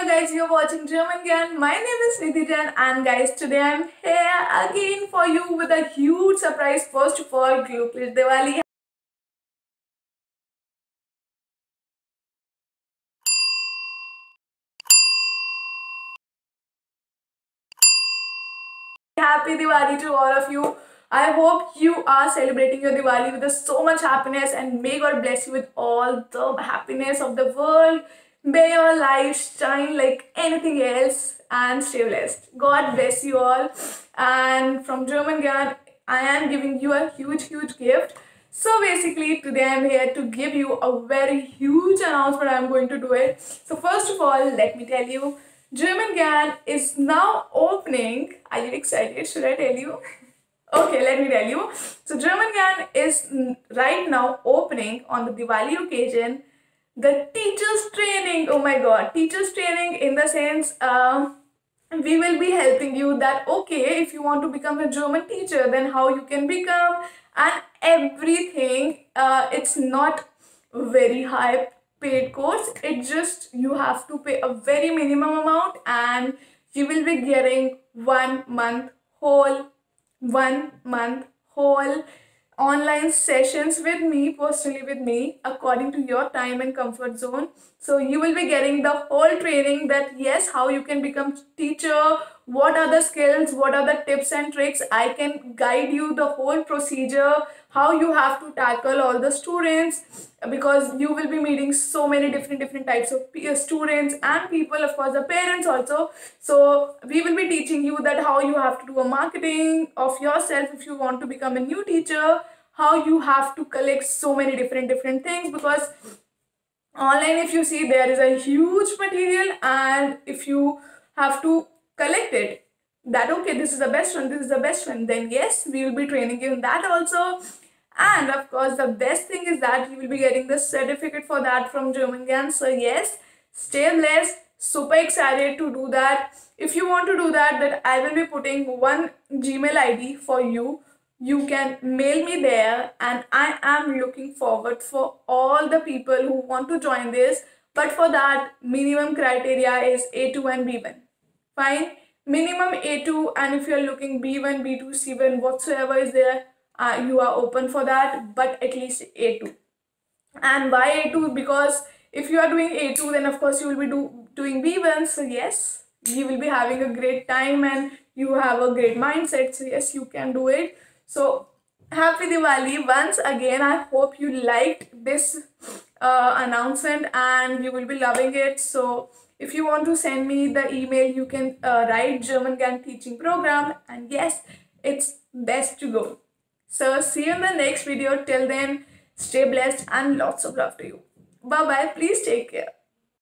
guys, you're watching German Gyan. My name is Nidhi and guys, today I'm here again for you with a huge surprise. First of all, Glückliche Diwali. Happy Diwali to all of you. I hope you are celebrating your Diwali with so much happiness, and may God bless you with all the happiness of the world. May your life shine like anything else and stay blessed. God bless you all. And from German Gyan, I am giving you a huge gift. So basically today I'm here to give you a very huge announcement. I'm going to do it. So first of all, let me tell you, German Gyan is now opening. Are you excited? Should I tell you? Okay, let me tell you. So German Gyan is right now opening on the Diwali occasion the teachers training. Oh my god, teachers training in the sense we will be helping you that okay, if you want to become a German teacher, then how you can become and everything. It's not very high paid course. It just you have to pay a very minimum amount and you will be getting 1 month whole 1 month whole online sessions with me, personally with me, according to your time and comfort zone. So you will be getting the whole training that yes, how you can become teacher, what are the skills, what are the tips and tricks. I can guide you the whole procedure, how you have to tackle all the students, because you will be meeting so many different types of students and people, of course the parents also. So we will be teaching you that how you have to do a marketing of yourself if you want to become a new teacher, how you have to collect so many different things, because online if you see there is a huge material, and if you have to collect it that okay, this is the best one, this is the best one, then yes, we will be training you in that also. And of course the best thing is that you will be getting the certificate for that from German Gyan. So yes, stay blessed, super excited to do that. If you want to do that, then I will be putting one Gmail ID for you. You can mail me there, and I am looking forward for all the people who want to join this. But for that, minimum criteria is A2 and B1. Fine, minimum A2, and if you're looking B1, B2, C1, whatsoever is there, you are open for that, but at least A2. And why A2? Because if you are doing A2, then of course you will be doing B1. So yes, you will be having a great time and you have a great mindset. So yes, you can do it. So happy Diwali once again. I hope you liked this announcement and you will be loving it. So if you want to send me the email, you can write German Gyan teaching program, and yes, it's best to go. So see you in the next video. Till then, stay blessed and lots of love to you. Bye bye. Please take care.